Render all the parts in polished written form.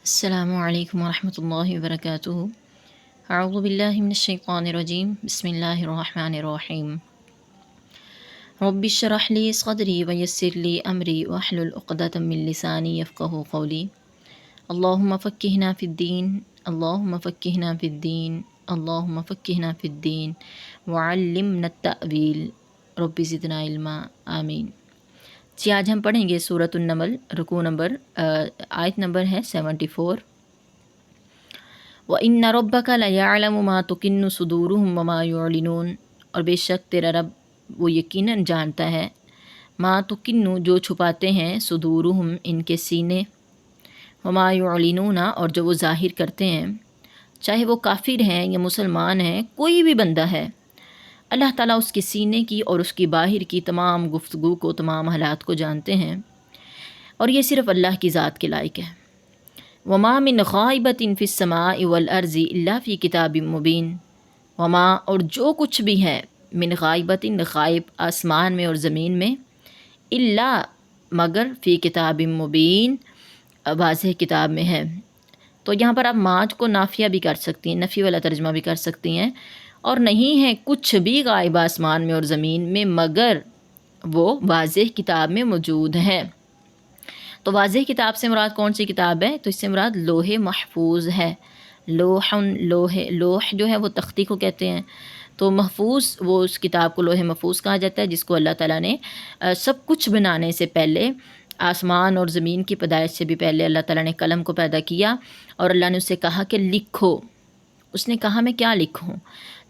السلام علیکم ورحمۃ اللہ وبرکاتہ۔ اعوذ باللہ من الشیطان الرجیم، بسم اللہ الرحمن الرحیم۔ رب اشرح لی صدری ویسر لی امری واحلل عقدۃ من لسانی یفقہوا قولی۔ اللہم فقہنا فی الدین، اللہم فقہنا فی الدین، اللہم فقہنا فی الدین وعلمنا التأویل، رب زدنا علما، آمین۔ جی آج ہم پڑھیں گے سورۃ النمل، رکوع نمبر آیت نمبر ہے 74۔ وَإِنَّ رَبَّكَ لَيَعْلَمُ مَا تُكِنُّ صُدُورُهُمْ وَمَا يُعْلِنُونَ، اور بے شک تیرا رب وہ یقیناً جانتا ہے، ما تُكِنُّ جو چھپاتے ہیں، صدورہم ان کے سینے، وما يعلنون اور جو وہ ظاہر کرتے ہیں، چاہے وہ کافر ہیں یا مسلمان ہیں، کوئی بھی بندہ ہے، اللہ تعالیٰ اس کے سینے کی اور اس کی باہر کی تمام گفتگو کو، تمام حالات کو جانتے ہیں، اور یہ صرف اللہ کی ذات کے لائق ہے۔ وما من غائبۃ فی السماء والارض الا فی کتاب مبین، وما اور جو کچھ بھی ہے، من غائبۃ غائب آسمان میں اور زمین میں، الا مگر فی کتاب مبین واضح کتاب میں ہے۔ تو یہاں پر آپ ماج کو نافیہ بھی کر سکتی ہیں، نفی والا ترجمہ بھی کر سکتی ہیں، اور نہیں ہے کچھ بھی غائب آسمان میں اور زمین میں مگر وہ واضح کتاب میں موجود ہے۔ تو واضح کتاب سے مراد کون سی کتاب ہے؟ تو اس سے مراد لوح محفوظ ہے۔ لوح جو ہے وہ تختی کو کہتے ہیں، تو محفوظ وہ اس کتاب کو لوح محفوظ کہا جاتا ہے، جس کو اللہ تعالیٰ نے سب کچھ بنانے سے پہلے، آسمان اور زمین کی پیدائش سے بھی پہلے اللہ تعالیٰ نے قلم کو پیدا کیا، اور اللہ نے اسے کہا کہ لکھو۔ اس نے کہا میں کیا لکھوں؟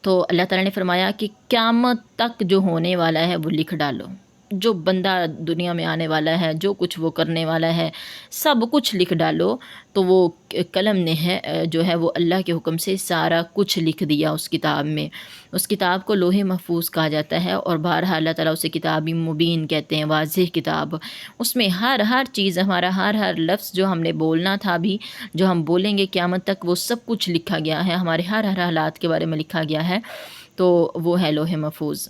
تو اللہ تعالیٰ نے فرمایا کہ قیامت تک جو ہونے والا ہے وہ لکھ ڈالو، جو بندہ دنیا میں آنے والا ہے، جو کچھ وہ کرنے والا ہے، سب کچھ لکھ ڈالو۔ تو وہ قلم نے ہے جو ہے وہ اللہ کے حکم سے سارا کچھ لکھ دیا اس کتاب میں۔ اس کتاب کو لوح محفوظ کہا جاتا ہے، اور بہرحال اللہ تعالیٰ اسے کتاب مبین کہتے ہیں، واضح کتاب۔ اس میں ہر چیز، ہمارا ہر لفظ جو ہم نے بولنا تھا، بھی جو ہم بولیں گے قیامت تک، وہ سب کچھ لکھا گیا ہے، ہمارے ہر حالات کے بارے میں لکھا گیا ہے، تو وہ ہے لوح محفوظ۔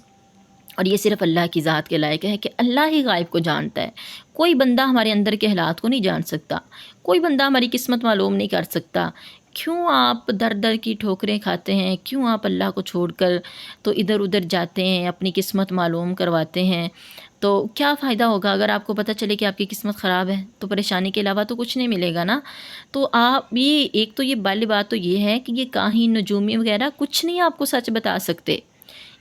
اور یہ صرف اللہ کی ذات کے لائق ہے کہ اللہ ہی غائب کو جانتا ہے۔ کوئی بندہ ہمارے اندر کے حالات کو نہیں جان سکتا، کوئی بندہ ہماری قسمت معلوم نہیں کر سکتا۔ کیوں آپ در کی ٹھوکریں کھاتے ہیں؟ کیوں آپ اللہ کو چھوڑ کر تو ادھر ادھر جاتے ہیں، اپنی قسمت معلوم کرواتے ہیں؟ تو کیا فائدہ ہوگا اگر آپ کو پتہ چلے کہ آپ کی قسمت خراب ہے؟ تو پریشانی کے علاوہ تو کچھ نہیں ملے گا نا۔ تو آپ یہ پہلی بات تو یہ ہے کہ یہ کاہن، نجومی وغیرہ کچھ نہیں آپ کو سچ بتا سکتے،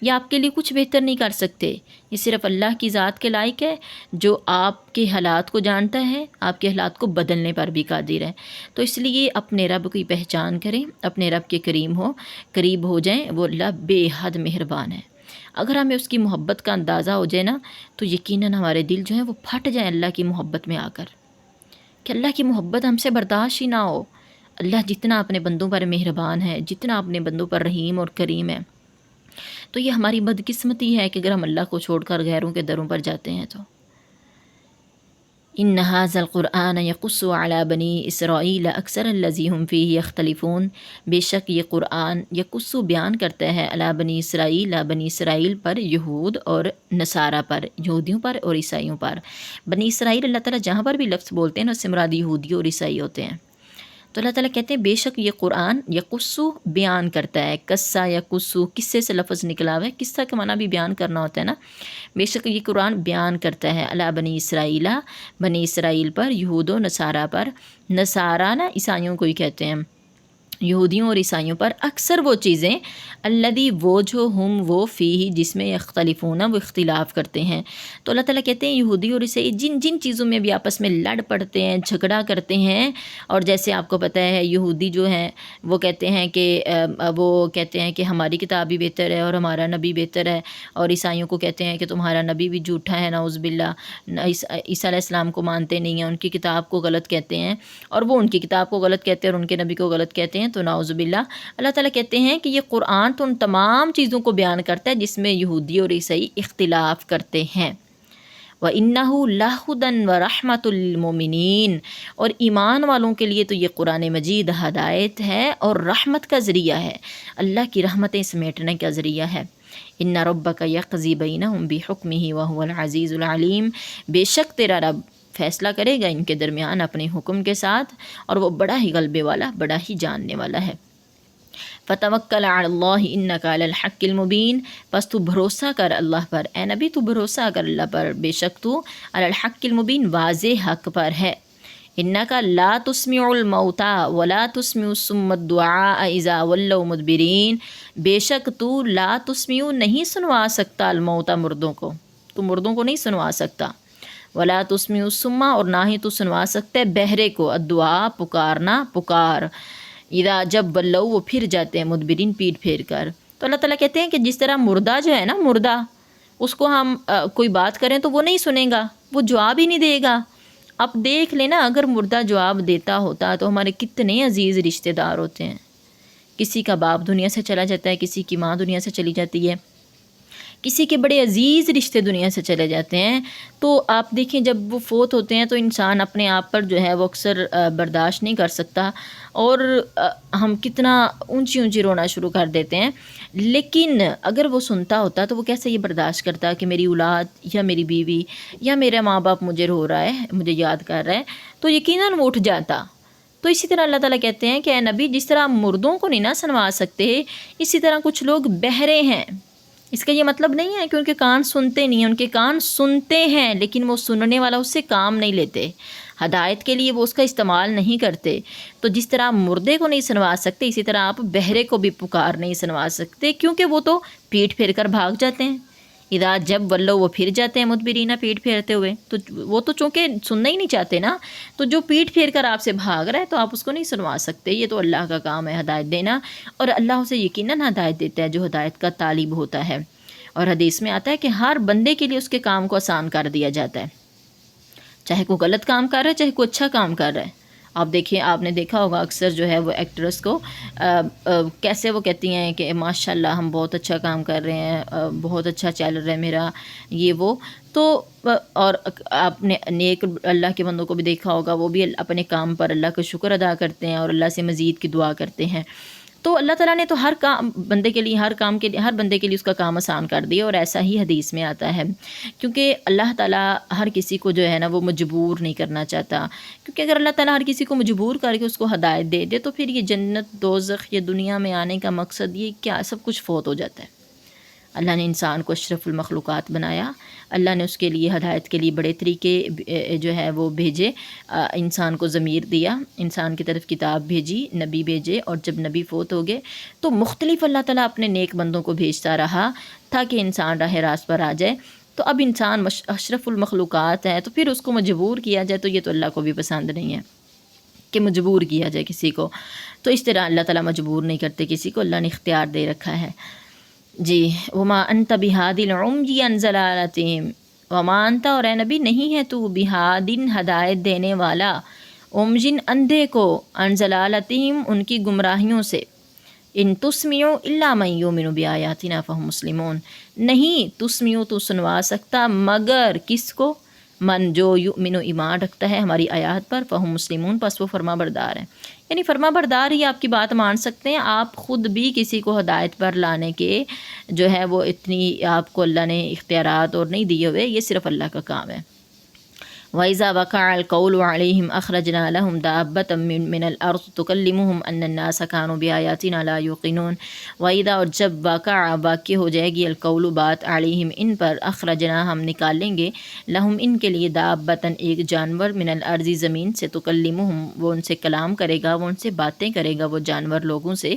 یہ آپ کے لیے کچھ بہتر نہیں کر سکتے۔ یہ صرف اللہ کی ذات کے لائق ہے، جو آپ کے حالات کو جانتا ہے، آپ کے حالات کو بدلنے پر بھی قادر ہے۔ تو اس لیے اپنے رب کی پہچان کریں، اپنے رب کے قریب ہو جائیں، وہ اللہ بے حد مہربان ہے۔ اگر ہمیں اس کی محبت کا اندازہ ہو جائے نا، تو یقیناً ہمارے دل جو ہیں وہ پھٹ جائیں اللہ کی محبت میں آ کر، کہ اللہ کی محبت ہم سے برداشت ہی نہ ہو۔ اللہ جتنا اپنے بندوں پر مہربان ہے، جتنا اپنے بندوں پر رحیم اور کریم ہے، تو یہ ہماری بدقسمتی ہے کہ اگر ہم اللہ کو چھوڑ کر غیروں کے دروں پر جاتے ہیں تو۔ ان ھذا القرآن یقص علی بنی اسرائیل اکثر الذی ھم فیہ یختلفون، بے شک یہ قرآن یقص بیان کرتا ہے علی بنی اسرائیل پر، یہود اور نصارہ پر، یہودیوں پر اور عیسائیوں پر۔ بنی اسرائیل اللہ تعالیٰ جہاں پر بھی لفظ بولتے ہیں نا، اس سے مراد یہودی اور عیسائی ہوتے ہیں۔ تو اللہ تعالیٰ کہتے ہیں بے شک یہ قرآن یقصو بیان کرتا ہے، قصہ یا قصو قصے سے لفظ نکلا ہوا ہے، قصہ کا معنی بھی بیان کرنا ہوتا ہے نا۔ بے شک یہ قرآن بیان کرتا ہے علی بنی اسرائیل پر، یہود و نصارہ پر۔ نصارہ نا عیسائیوں کو ہی کہتے ہیں، یہودیوں اور عیسائیوں پر، اکثر وہ چیزیں الذی وہ جو ہم وہ فیہ جس میں یختلفون وہ اختلاف کرتے ہیں۔ تو اللہ تعالیٰ کہتے ہیں یہودی اور عیسائی جن چیزوں میں بھی آپس میں لڑ پڑتے ہیں، جھگڑا کرتے ہیں، اور جیسے آپ کو پتہ ہے یہودی جو ہیں وہ کہتے ہیں کہ ہماری کتاب بھی بہتر ہے اور ہمارا نبی بہتر ہے، اور عیسائیوں کو کہتے ہیں کہ تمہارا نبی بھی جھوٹا ہے، نعوذ باللہ، عیسیٰ علیہ السلام کو مانتے نہیں ہیں، ان کی کتاب کو غلط کہتے ہیں، اور وہ ان کی کتاب کو غلط کہتے ہیں اور ان کے نبی کو غلط کہتے ہیں، تو نعوذ باللہ۔ اللہ تعالیٰ کہتے ہیں کہ یہ قرآن تو ان تمام چیزوں کو بیان کرتا ہے جس میں یہودی اور عیسائی اختلاف کرتے ہیں۔ وَإِنَّهُ لَهُدًى وَرَحْمَةٌ لِّلْمُؤْمِنِينَ، اور ایمان والوں کے لیے تو یہ قرآن مجید ہدایت ہے اور رحمت کا ذریعہ ہے، اللہ کی رحمتیں سمیٹنے کا ذریعہ ہے۔ إِنَّ رَبَّكَ يَقْضِي بَيْنَهُمْ بِحُكْمِهِ وَهُوَ الْعَزِيزُ الْعَلِيمُ، بے شک تیرا رب فیصلہ کرے گا ان کے درمیان اپنے حکم کے ساتھ، اور وہ بڑا ہی غلبے والا، بڑا ہی جاننے والا ہے۔ فتوکل علی اللہ انک علی الحق المبین، پس تو بھروسہ کر اللہ پر، اے نبی تو بھروسہ کر اللہ پر، بے شک تو علی الحق المبین واضح حق پر ہے۔ انک لا تسمع الموتى ولا تسمع الصم الدعاء اذا ولوا مدبرین، بے شک تو لا تسمع نہیں سنوا سکتا الموتى مردوں کو، تو مردوں کو نہیں سنوا سکتا، ولا تسمع الصم اور نہ ہی تو سنوا سکتے بہرے کو، الدعاء پکارنا، پکار، اذا جب ولوا وہ پھر جاتے ہیں، مدبرین پیٹ پھیر کر۔ تو اللہ تعالیٰ کہتے ہیں کہ جس طرح مردہ جو ہے نا، مردہ اس کو ہم کوئی بات کریں تو وہ نہیں سنے گا، وہ جواب ہی نہیں دے گا۔ اب دیکھ لینا اگر مردہ جواب دیتا ہوتا تو ہمارے کتنے عزیز رشتہ دار ہوتے ہیں، کسی کا باپ دنیا سے چلا جاتا ہے، کسی کی ماں دنیا سے چلی جاتی ہے، کسی کے بڑے عزیز رشتے دنیا سے چلے جاتے ہیں، تو آپ دیکھیں جب وہ فوت ہوتے ہیں تو انسان اپنے آپ پر جو ہے وہ اکثر برداشت نہیں کر سکتا، اور ہم کتنا اونچی اونچی رونا شروع کر دیتے ہیں۔ لیکن اگر وہ سنتا ہوتا تو وہ کیسے یہ برداشت کرتا کہ میری اولاد یا میری بیوی یا میرا ماں باپ مجھے رو رہا ہے، مجھے یاد کر رہا ہے، تو یقیناً وہ اٹھ جاتا۔ تو اسی طرح اللہ تعالیٰ کہتے ہیں کہ اے نبی جس طرح مردوں کو نہیں نہ سنوا سکتے، اسی طرح کچھ لوگ بہرے ہیں۔ اس کا یہ مطلب نہیں ہے کہ ان کے کان سنتے نہیں ہیں، ان کے کان سنتے ہیں لیکن وہ سننے والا اس سے کام نہیں لیتے، ہدایت کے لیے وہ اس کا استعمال نہیں کرتے۔ تو جس طرح مردے کو نہیں سنوا سکتے، اسی طرح آپ بہرے کو بھی پکار نہیں سنوا سکتے، کیونکہ وہ تو پیٹ پھیر کر بھاگ جاتے ہیں۔ اذا جب ولوا وہ پھر جاتے ہیں، مدبرین پیٹ پھیرتے ہوئے، تو وہ تو چونکہ سننا ہی نہیں چاہتے نا، تو جو پیٹ پھیر کر آپ سے بھاگ رہا ہے تو آپ اس کو نہیں سنوا سکتے۔ یہ تو اللہ کا کام ہے ہدایت دینا، اور اللہ اسے یقیناً ہدایت دیتا ہے جو ہدایت کا طالب ہوتا ہے۔ اور حدیث میں آتا ہے کہ ہر بندے کے لیے اس کے کام کو آسان کر دیا جاتا ہے، چاہے کوئی غلط کام کر رہا ہے چاہے کوئی اچھا کام کر رہا ہے۔ آپ دیکھیں، آپ نے دیکھا ہوگا اکثر جو ہے وہ ایکٹرس کو کیسے وہ کہتی ہیں کہ ماشاء اللہ ہم بہت اچھا کام کر رہے ہیں، بہت اچھا چل رہا ہے میرا یہ وہ، تو اور آپ نے نیک اللہ کے بندوں کو بھی دیکھا ہوگا، وہ بھی اپنے کام پر اللہ کا شکر ادا کرتے ہیں اور اللہ سے مزید کی دعا کرتے ہیں۔ تو اللہ تعالیٰ نے تو ہر کام بندے کے لیے، ہر کام کے لیے، ہر بندے کے لیے اس کا کام آسان کر دیا، اور ایسا ہی حدیث میں آتا ہے، کیونکہ اللہ تعالیٰ ہر کسی کو جو ہے نا وہ مجبور نہیں کرنا چاہتا، کیونکہ اگر اللہ تعالیٰ ہر کسی کو مجبور کر کے اس کو ہدایت دے دے تو پھر یہ جنت دوزخ یہ دنیا میں آنے کا مقصد یہ کیا، سب کچھ فوت ہو جاتا ہے۔ اللہ نے انسان کو اشرف المخلوقات بنایا، اللہ نے اس کے لیے ہدایت کے لیے بڑے طریقے جو ہے وہ بھیجے، انسان کو ضمیر دیا، انسان کی طرف کتاب بھیجی، نبی بھیجے، اور جب نبی فوت ہو گئے تو مختلف اللہ تعالیٰ اپنے نیک بندوں کو بھیجتا رہا تاکہ انسان راہ راست پر آ جائے۔ تو اب انسان اشرف المخلوقات ہے تو پھر اس کو مجبور کیا جائے تو یہ تو اللہ کو بھی پسند نہیں ہے کہ مجبور کیا جائے کسی کو، تو اس طرح اللہ تعالیٰ مجبور نہیں کرتے کسی کو، اللہ نے اختیار دے رکھا ہے۔ جی، وما انت بہادی العمی عن ضلالتہم، وما انت اور اے نبی نہیں ہے تو بہادن ہدایت دینے والا، عمجن اندھے کو، عن ضلالتہم ان کی گمراہیوں سے، ان تسمعوا الا من یؤمن بآیاتنا فہم مسلمون، نہیں تسمعوا تو سنوا سکتا مگر کس کو، من جو یؤمن ایمان رکھتا ہے ہماری آیات پر، فہم مسلمون پس وہ فرما بردار ہیں، یعنی فرما بردار ہی آپ کی بات مان سکتے ہیں، آپ خود بھی کسی کو ہدایت پر لانے کے جو ہے وہ اتنی آپ کو اللہ نے اختیارات اور نہیں دیے ہوئے، یہ صرف اللہ کا کام ہے۔ وَإِذَا وَقَعَ الْقَوْلُ عَلَيْهِمْ أَخْرَجْنَا لَهُمْ دَابَّةً مِّنَ الْأَرْضِ تُكَلِّمُهُمْ أَنَّ النَّاسَ كَانُوا بِآيَاتِنَا لَا يُوقِنُونَ۔ وَإِذَا اور جب واقع ہو جائے گی القول بات، علیہم ان پر، اخرجنا ہم نکالیں گے، لہم ان کے لیے، دابۃً ایک جانور، من الارض زمین سے، تکلمہم وہ ان سے کلام کرے گا، وہ ان سے باتیں کرے گا وہ جانور لوگوں سے،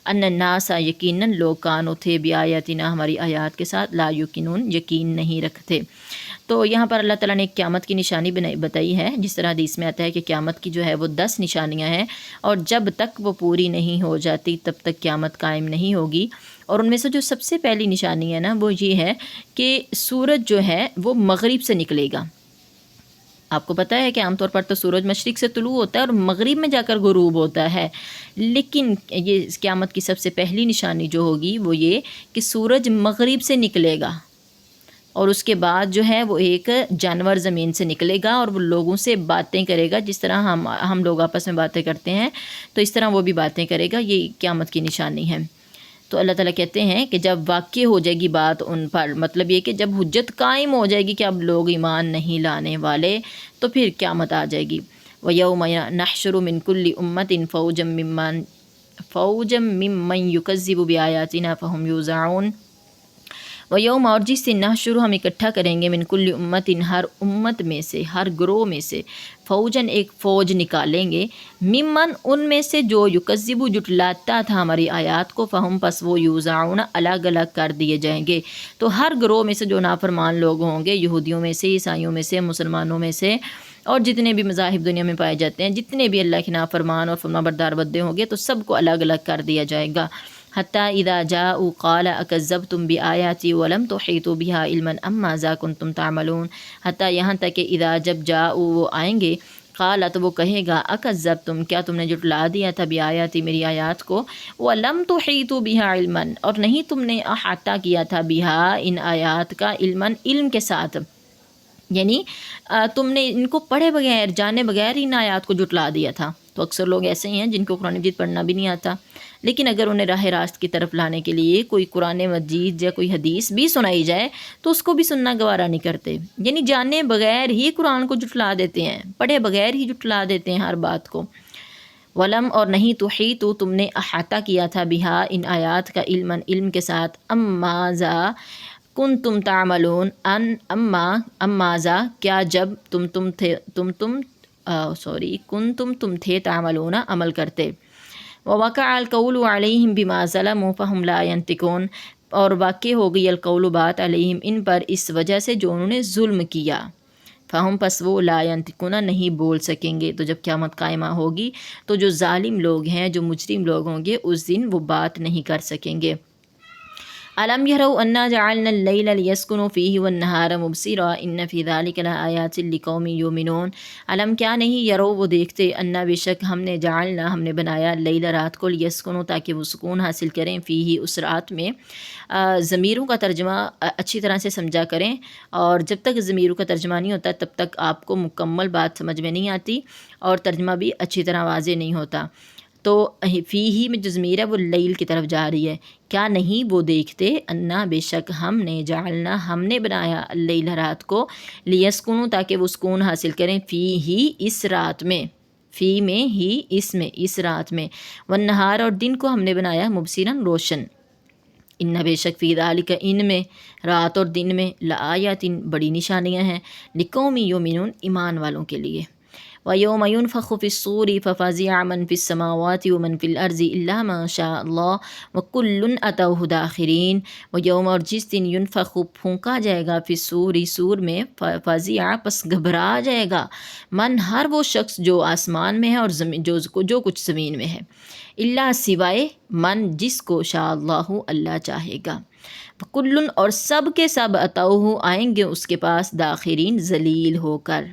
ان الناس یقیناً لوگ، کانوا تھے، بآیاتنا ہماری آیات کے ساتھ، لا یوقنون یقین نہیں رکھتے۔ تو یہاں پر اللہ تعالیٰ نے ایک قیامت کی نشانی بتائی ہے، جس طرح حدیث میں آتا ہے کہ قیامت کی جو ہے وہ 10 نشانیاں ہیں، اور جب تک وہ پوری نہیں ہو جاتی تب تک قیامت قائم نہیں ہوگی۔ اور ان میں سے جو سب سے پہلی نشانی ہے نا وہ یہ ہے کہ سورج جو ہے وہ مغرب سے نکلے گا۔ آپ کو پتہ ہے کہ عام طور پر تو سورج مشرق سے طلوع ہوتا ہے اور مغرب میں جا کر غروب ہوتا ہے، لیکن یہ قیامت کی سب سے پہلی نشانی جو ہوگی وہ یہ کہ سورج مغرب سے نکلے گا، اور اس کے بعد جو ہے وہ ایک جانور زمین سے نکلے گا اور وہ لوگوں سے باتیں کرے گا، جس طرح ہم لوگ آپس میں باتیں کرتے ہیں تو اس طرح وہ بھی باتیں کرے گا۔ یہ قیامت کی نشانی ہے۔ تو اللہ تعالیٰ کہتے ہیں کہ جب واقع ہو جائے گی بات ان پر، مطلب یہ کہ جب حجت قائم ہو جائے گی کہ اب لوگ ایمان نہیں لانے والے، تو پھر قیامت آ جائے گی۔ وَيَوْمَ نَحْشُرُ مِنْ كُلِّ أُمَّةٍ فَوْجًا مِّمَّن يُكَذِّبُ بِآيَاتِنَا فَهُمْ يُوزَعُونَ۔ وَيَوْمَ اور جس دن نحشر ہم اکٹھا کریں گے من کل امتٍ ہر امت میں سے، ہر گروہ میں سے، فوجن ایک فوج نکالیں گے، ممن ان میں سے جو یکذب جٹلاتا تھا ہماری آیات کو، فہم پس وہ یوزعون الگ الگ کر دیے جائیں گے۔ تو ہر گروہ میں سے جو نافرمان لوگ ہوں گے، یہودیوں میں سے، عیسائیوں میں سے، مسلمانوں میں سے، اور جتنے بھی مذاہب دنیا میں پائے جاتے ہیں، جتنے بھی اللہ کے نافرمان اور فرمانبردار بندے ہوں گے، تو سب کو الگ الگ کر دیا جائے گا۔ حتیٰ اذا جاءوا قال اکذبتم بآیاتی ولم تحیطوا بها علما ام ماذا کنتم تعملون۔ حتیٰ یہاں تک کہ اذا جب جاءوا وہ آئیں گے، قال تو وہ کہے گا اکذبتم کیا تم نے جھٹلا دیا تھا بآیاتی میری آیات کو، ولم تحیطوا بها علما اور نہیں تم نے احاطہ کیا تھا بها ان آیات کا، علما علم کے ساتھ، یعنی تم نے ان کو پڑھے بغیر جانے بغیر ان آیات کو جھٹلا دیا تھا۔ تو اکثر لوگ ایسے ہی ہیں جن کو قرآن مجید پڑھنا بھی نہیں آتا، لیکن اگر انہیں راہ راست کی طرف لانے کے لیے کوئی قرآن مجید یا کوئی حدیث بھی سنائی جائے تو اس کو بھی سننا گوارا نہیں کرتے، یعنی جانے بغیر ہی قرآن کو جھٹلا دیتے ہیں، پڑھے بغیر ہی جھٹلا دیتے ہیں ہر بات کو۔ ولم اور نہیں تحیطوا تم نے احاطہ کیا تھا بہا ان آیات کا، علما علم کے ساتھ، ام ماذا کنتم تعملون ام ماذا کیا جب تم تھے تعملون عمل کرتے۔ ووقع القول علیہم بما ظلموا فہم لا ینطقون اور واقع ہو گئی القول بات علیہم ان پر اس وجہ سے جو انہوں نے ظلم کیا، فہم پس وہ لا ینطقون نہیں بول سکیں گے۔ تو جب قیامت قائمہ ہوگی تو جو ظالم لوگ ہیں، جو مجرم لوگ ہوں گے، اس دن وہ بات نہیں کر سکیں گے۔ الم یروا انا جعلنا اللیل لیسکنوا فیہ والنہار مبصرا ان فی ذلک لآیات لقوم یؤمنون۔ الم کیا نہیں، یرو وہ دیکھتے، انا بے شک ہم نے، جعلنا ہم نے بنایا، اللیل رات کو، لیسکنوا تاکہ وہ سکون حاصل کریں، فیہ اس رات میں۔ ضمیروں کا ترجمہ اچھی طرح سے سمجھا کریں، اور جب تک ضمیروں کا ترجمہ نہیں ہوتا تب تک آپ کو مکمل بات سمجھ میں نہیں آتی اور ترجمہ بھی اچھی طرح واضح نہیں ہوتا۔ تو فیہ میں جو ضمیر ہے وہ لیل کی طرف جا رہی ہے، کیا نہیں وہ دیکھتے، انا بے شک ہم نے، جعلنا ہم نے بنایا، اللیل رات کو، لیسکنوا تاکہ وہ سکون حاصل کریں، فیہ اس رات میں، فی میں ہی اس میں، اس رات میں، والنہار اور دن کو ہم نے بنایا، مبصراً روشن، ان بے شک فی ذالک ان میں، رات اور دن میں، لآیات بڑی نشانیاں ہیں، لقوم یؤمنون ایمان والوں کے لیے۔ وَيَوْمَ يُنْفَخُ فِي الصُّورِ فَفَزِعَ مَنْ فِي السَّمَاوَاتِ وَمَنْ فِي الْأَرْضِ إِلَّا مَا شَاءَ اللَّهُ وَكُلٌّ أَتَوْهُ دَاخِرِينَ۔ وَيَوْمَ اور جس دن يُنْفَخُ پھونکا جائے گا، فِي الصُّورِ سور میں، فَفَزِعَ پس گھبرا جائے گا، من ہر وہ شخص جو آسمان میں ہے اور جو کچھ زمین میں ہے، اللہ سوائے من جس کو شاء اللہ اللہ چاہے گا، کلن اور سب کے سب اتوہ آئیں گے اس کے پاس، داخرین ذلیل ہو کر،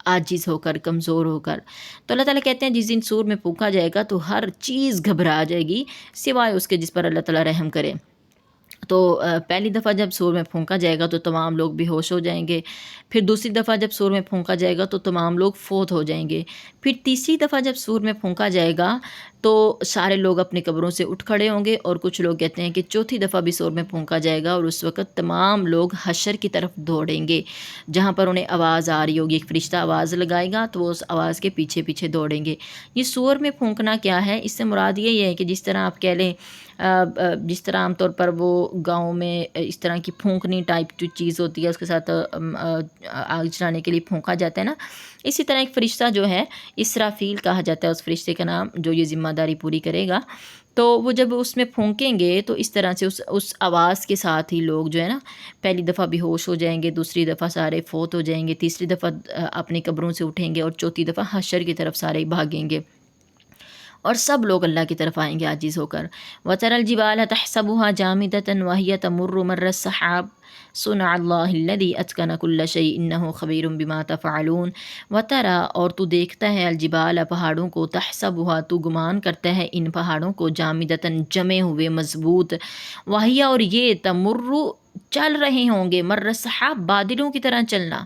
عاجز ہو کر، کمزور ہو کر۔ تو اللہ تعالیٰ کہتے ہیں جس دن سور میں پھونکا جائے گا تو ہر چیز گھبرا جائے گی سوائے اس کے جس پر اللہ تعالیٰ رحم کرے۔ تو پہلی دفعہ جب سور میں پھونکا جائے گا تو تمام لوگ بے ہوش ہو جائیں گے، پھر دوسری دفعہ جب سور میں پھونکا جائے گا تو تمام لوگ فوت ہو جائیں گے، پھر تیسری دفعہ جب سور میں پھونکا جائے گا تو سارے لوگ اپنے قبروں سے اٹھ کھڑے ہوں گے، اور کچھ لوگ کہتے ہیں کہ چوتھی دفعہ بھی سور میں پھونکا جائے گا، اور اس وقت تمام لوگ حشر کی طرف دوڑیں گے، جہاں پر انہیں آواز آ رہی ہوگی، ایک فرشتہ آواز لگائے گا تو وہ اس آواز کے پیچھے پیچھے دوڑیں گے۔ یہ سور میں پھونکنا کیا ہے؟ اس سے مراد یہی ہے کہ جس طرح آپ کہہ لیں، جس طرح عام طور پر وہ گاؤں میں اس طرح کی پھونکنی ٹائپ جو چیز ہوتی ہے اس کے ساتھ آگ جلانے کے لیے پھونکا جاتا ہے نا، اسی طرح ایک فرشتہ جو ہے اسرافیل کہا جاتا ہے اس فرشتے کا نام، جو یہ ذمہ داری پوری کرے گا، تو وہ جب اس میں پھونکیں گے تو اس طرح سے اس آواز کے ساتھ ہی لوگ جو ہے نا پہلی دفعہ بے ہوش ہو جائیں گے، دوسری دفعہ سارے فوت ہو جائیں گے، تیسری دفعہ اپنی قبروں سے اٹھیں گے، اور چوتھی دفعہ حشر کی طرف سارے بھاگیں گے، اور سب لوگ اللہ کی طرف آئیں گے عاجز ہو کر۔ وَتَرَى الْجِبَالَ تَحْسَبُهَا جَامِدَةً وَهِيَ تَمُرُّ مَرَّ السَّحَابِ صُنْعَ اللَّهِ الَّذِي أَتْقَنَ كُلَّ شَيْءٍ إِنَّهُ خَبِيرٌ بِمَا تَفْعَلُونَ۔ وَتَرَى اور تو دیکھتا ہے، الجبال پہاڑوں کو، تحسبها تو گمان کرتا ہے ان پہاڑوں کو، جامدتاً جمے ہوئے، مضبوط، وہی اور یہ، تمر چل رہے ہوں گے، مر السحاب بادلوں کی طرح چلنا،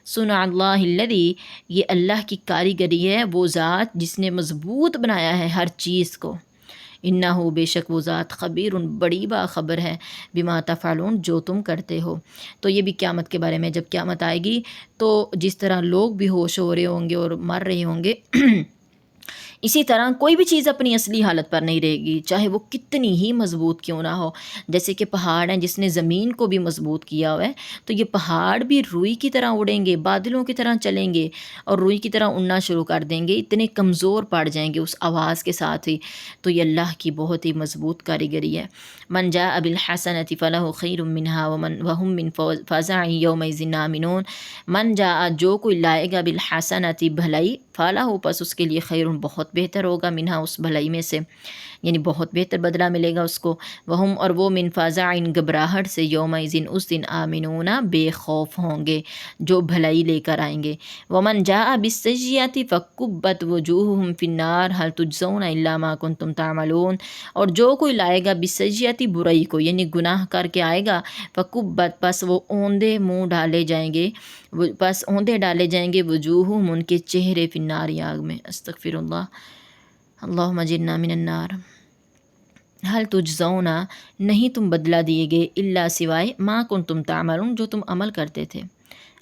صنع اللہ الذی یہ اللہ کی کاریگری ہے، وہ ذات جس نے مضبوط بنایا ہے ہر چیز کو، انہو بے شک وہ ذات خبیر بڑی باخبر ہے بما تفعلون جو تم کرتے ہو۔ تو یہ بھی قیامت کے بارے میں، جب قیامت آئے گی تو جس طرح لوگ بھی ہوش ہو رہے ہوں گے اور مر رہے ہوں گے اسی طرح کوئی بھی چیز اپنی اصلی حالت پر نہیں رہے گی، چاہے وہ کتنی ہی مضبوط کیوں نہ ہو۔ جیسے کہ پہاڑ ہیں، جس نے زمین کو بھی مضبوط کیا ہوا ہے، تو یہ پہاڑ بھی روئی کی طرح اڑیں گے، بادلوں کی طرح چلیں گے اور روئی کی طرح اڑنا شروع کر دیں گے، اتنے کمزور پڑ جائیں گے اس آواز کے ساتھ ہی۔ تو یہ اللہ کی بہت ہی مضبوط کاریگری ہے۔ من جاء بالحسنۃ فلہ خیر منها وهم من فزع یومئذ آمنون۔ من جاء جو کوئی لائے گا بالحسنۃ بھلائی، فلہ پس اس کے لیے خیر بہت بہتر ہوگا، منہا اس بھلائی میں سے، یعنی بہت بہتر بدلہ ملے گا اس کو، وہم اور وہ من فزع گھبراہٹ سے، یومئذ اس دن، آمنون بے خوف ہوں گے جو بھلائی لے کر آئیں گے۔ ومن جاء بالسیئۃ فکبت وجوہہم فی النار ھل تجزون الا ما کنتم تعملون۔ اور جو کوئی لائے گا بالسیئۃ برائی کو، یعنی گناہ کر کے آئے گا، فکبت پس وہ اوندے منہ ڈالے جائیں گے، پس اوندے ڈالے جائیں گے، وجوہہم ان کے چہرے، فی النار آگ میں۔ استغفر اللہ، اللہم اجرنا من النار۔ حل تجزون نہیں تم بدلہ دیے گئے، الا سوائے، ما کنتم تعملون جو تم عمل کرتے تھے،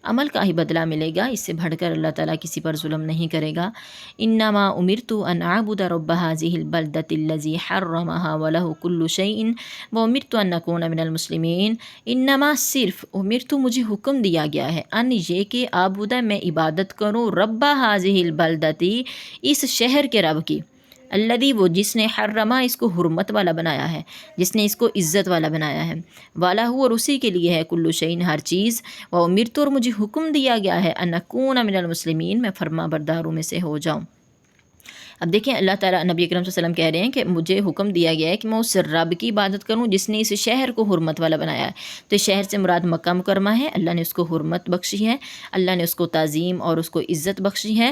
عمل کا ہی بدلہ ملے گا، اس سے بڑھ کر اللہ تعالیٰ کسی پر ظلم نہیں کرے گا۔ انما امرت ان اعبد رب هذه البلدة الذي حرمها وله كل شيء وامرت ان اكون من المسلمین۔ انما صرف، امرت مجھے حکم دیا گیا ہے، ان یہ کہ اعبد میں عبادت کروں، رب هذه البلدة اس شہر کے رب کی، الذی وہ جس نے، حرما اس کو حرمت والا بنایا ہے، جس نے اس کو عزت والا بنایا ہے، والا ہو اور اسی کے لیے ہے، کل شیء ہر چیز، و امرت اور مجھے حکم دیا گیا ہے، ان اکون من المسلمین میں فرما برداروں میں سے ہو جاؤں۔ اب دیکھیں اللہ تعالیٰ، نبی اکرم صلی اللہ علیہ وسلم کہہ رہے ہیں کہ مجھے حکم دیا گیا ہے کہ میں اس رب کی عبادت کروں جس نے اس شہر کو حرمت والا بنایا ہے۔ تو اس شہر سے مراد مکہ مکرمہ ہے، اللہ نے اس کو حرمت بخشی ہے، اللہ نے اس کو تعظیم اور اس کو عزت بخشی ہے،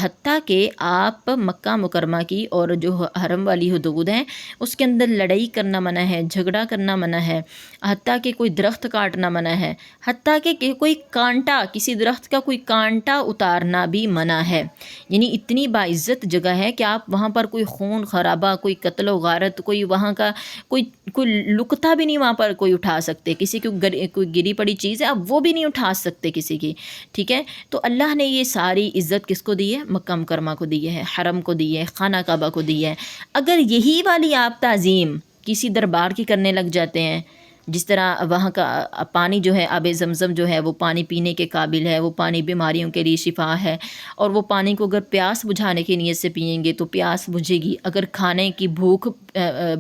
حتیٰ کہ آپ مکہ مکرمہ کی اور جو حرم والی حدود ہیں اس کے اندر لڑائی کرنا منع ہے، جھگڑا کرنا منع ہے، حتیٰ کہ کوئی درخت کاٹنا منع ہے، حتیٰ کہ کوئی کانٹا، کسی درخت کا کوئی کانٹا اتارنا بھی منع ہے۔ یعنی اتنی باعزت جگہ ہے کہ آپ وہاں پر کوئی خون خرابہ، کوئی قتل و غارت، کوئی وہاں کا کوئی لقطہ بھی نہیں وہاں پر کوئی اٹھا سکتے، کسی کی کوئی گری پڑی چیز ہے آپ وہ بھی نہیں اٹھا سکتے کسی کی، ٹھیک ہے۔ تو اللہ نے یہ ساری عزت کس کو دی ہے؟ مکہ مکرمہ کو دی ہے، حرم کو دی ہے، خانہ کعبہ کو دی ہے۔ اگر یہی والی آپ تعظیم کسی دربار کی کرنے لگ جاتے ہیں، جس طرح وہاں کا پانی جو ہے، آب زمزم جو ہے وہ پانی پینے کے قابل ہے، وہ پانی بیماریوں کے لیے شفا ہے، اور وہ پانی کو اگر پیاس بجھانے کی نیت سے پئیں گے تو پیاس بجھے گی، اگر کھانے کی بھوک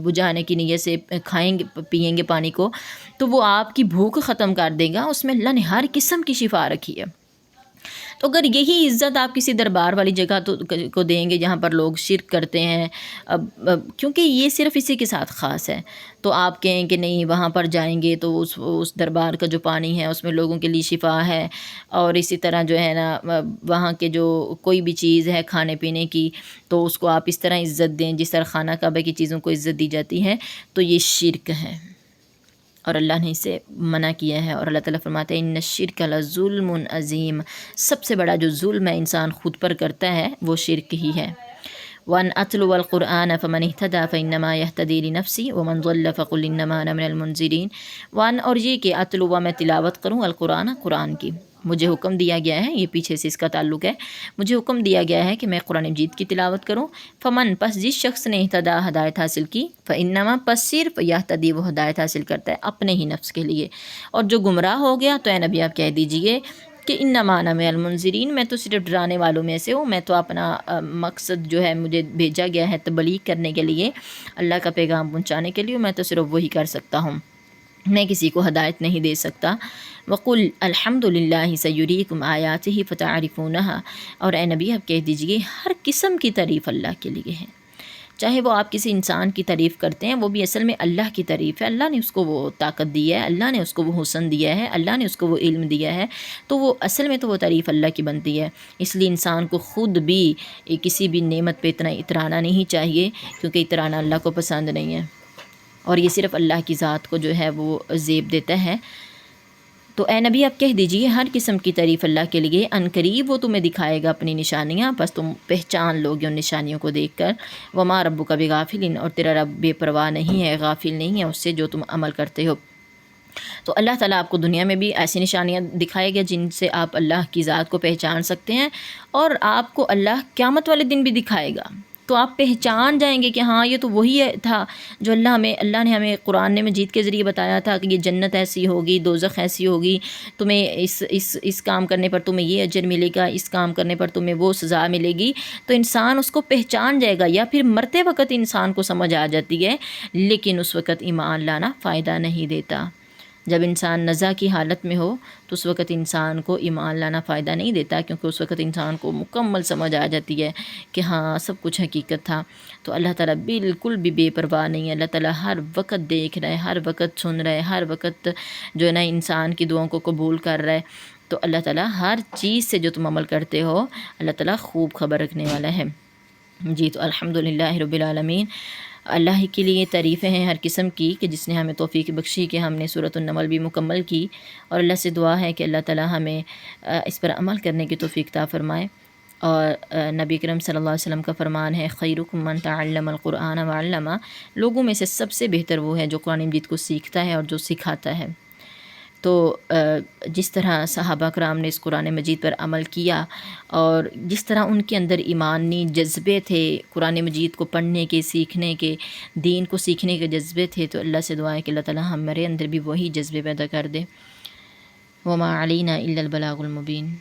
بجھانے کی نیت سے کھائیں گے پئیں گے پانی کو تو وہ آپ کی بھوک ختم کر دے گا، اس میں اللہ نے ہر قسم کی شفا رکھی ہے۔ تو اگر یہی عزت آپ کسی دربار والی جگہ کو دیں گے جہاں پر لوگ شرک کرتے ہیں، کیونکہ یہ صرف اسی کے ساتھ خاص ہے، تو آپ کہیں کہ نہیں وہاں پر جائیں گے تو اس دربار کا جو پانی ہے اس میں لوگوں کے لیے شفا ہے، اور اسی طرح جو ہے نا وہاں کے جو کوئی بھی چیز ہے کھانے پینے کی تو اس کو آپ اس طرح عزت دیں جس طرح خانہ کعبہ کی چیزوں کو عزت دی جاتی ہے، تو یہ شرک ہے اور اللہ نے اسے منع کیا ہے۔ اور اللہ تعالیٰ فرماتے ہیں ان الشرک لظلم عظیم، سب سے بڑا جو ظلم ہے انسان خود پر کرتا ہے وہ شرک ہی ہے۔ وَأَنْ أَتْلُوَ الْقُرْآنَ فَمَنِ اهْتَدَى فَإِنَّمَا يَهْتَدِي لِنَفْسِهِ وَمَنْ ضَلَّ فَقُلْ إِنَّمَا أَنَا مِنَ الْمُنذِرِينَ۔ وَأَنْ اور یہ کہ اتلوا میں تلاوت کروں، القرآن قرآن کی، مجھے حکم دیا گیا ہے، یہ پیچھے سے اس کا تعلق ہے، مجھے حکم دیا گیا ہے کہ میں قرآن مجید کی تلاوت کروں۔ فمن پس جس شخص نے اہتدا ہدایت حاصل کی، فإنما پس صرف یہتدی وہ ہدایت حاصل کرتا ہے اپنے ہی نفس کے لیے، اور جو گمراہ ہو گیا تو اے نبی آپ کہہ دیجئے کہ انما انا من المنذرین، میں تو صرف ڈرانے والوں میں سے ہوں، میں تو اپنا مقصد جو ہے مجھے بھیجا گیا ہے تبلیغ کرنے کے لیے، اللہ کا پیغام پہنچانے کے لیے، میں تو صرف وہی کر سکتا ہوں، میں کسی کو ہدایت نہیں دے سکتا۔ وقل الحمد للہ سیریکم آیاتہ فتعرفونہا، اور اے نبی آپ کہہ دیجئے ہر قسم کی تعریف اللہ کے لیے ہے، چاہے وہ آپ کسی انسان کی تعریف کرتے ہیں وہ بھی اصل میں اللہ کی تعریف ہے، اللہ نے اس کو وہ طاقت دی ہے، اللہ نے اس کو وہ حسن دیا ہے، اللہ نے اس کو وہ علم دیا ہے، تو وہ اصل میں تو وہ تعریف اللہ کی بنتی ہے۔ اس لیے انسان کو خود بھی کسی بھی نعمت پہ اتنا اترانا نہیں چاہیے، کیونکہ اترانا اللہ کو پسند نہیں ہے، اور یہ صرف اللہ کی ذات کو جو ہے وہ زیب دیتا ہے۔ تو اے نبی آپ کہہ دیجئے ہر قسم کی تعریف اللہ کے لیے، ان قریب وہ تمہیں دکھائے گا اپنی نشانیاں، بس تم پہچان لوگے ان نشانیوں کو دیکھ کر۔ وما ربک بغافل، اور تیرا رب بے پرواہ نہیں ہے، غافل نہیں ہے اس سے جو تم عمل کرتے ہو۔ تو اللہ تعالیٰ آپ کو دنیا میں بھی ایسی نشانیاں دکھائے گا جن سے آپ اللہ کی ذات کو پہچان سکتے ہیں، اور آپ کو اللہ قیامت والے دن بھی دکھائے گا، تو آپ پہچان جائیں گے کہ ہاں یہ تو وہی تھا جو اللہ نے ہمیں قرآن مجید کے ذریعے بتایا تھا کہ یہ جنت ایسی ہوگی، دوزخ ایسی ہوگی، تمہیں اس کام کرنے پر تمہیں یہ اجر ملے گا، اس کام کرنے پر تمہیں وہ سزا ملے گی۔ تو انسان اس کو پہچان جائے گا، یا پھر مرتے وقت انسان کو سمجھ آ جاتی ہے، لیکن اس وقت ایمان لانا فائدہ نہیں دیتا۔ جب انسان نزع کی حالت میں ہو تو اس وقت انسان کو ایمان لانا فائدہ نہیں دیتا، کیونکہ اس وقت انسان کو مکمل سمجھ آ جاتی ہے کہ ہاں سب کچھ حقیقت تھا۔ تو اللہ تعالیٰ بالکل بھی بے پرواہ نہیں ہے، اللہ تعالیٰ ہر وقت دیکھ رہا ہے، ہر وقت سن رہا ہے، ہر وقت جو ہے نا انسان کی دعاؤں کو قبول کر رہا ہے۔ تو اللہ تعالیٰ ہر چیز سے جو تم عمل کرتے ہو اللہ تعالیٰ خوب خبر رکھنے والا ہے۔ جی تو الحمدللہ رب العالمین، اللہ ہی کے لیے تعریفیں ہیں ہر قسم کی کہ جس نے ہمیں توفیق بخشی کہ ہم نے سورۃ النمل بھی مکمل کی، اور اللہ سے دعا ہے کہ اللہ تعالیٰ ہمیں اس پر عمل کرنے کی توفیق عطا فرمائے۔ اور نبی کرم صلی اللہ علیہ وسلم کا فرمان ہے، خیرکم من تعلم القرآن وعلمہ، لوگوں میں سے سب سے بہتر وہ ہے جو قرآن مجید کو سیکھتا ہے اور جو سکھاتا ہے۔ تو جس طرح صحابہ کرام نے اس قرآن مجید پر عمل کیا، اور جس طرح ان کے اندر ایمانی جذبے تھے قرآن مجید کو پڑھنے کے، سیکھنے کے، دین کو سیکھنے کے جذبے تھے، تو اللہ سے دعا ہے کہ اللہ تعالیٰ ہمارے اندر بھی وہی جذبے پیدا کر دے۔ وما علینا الا البلاغ المبین۔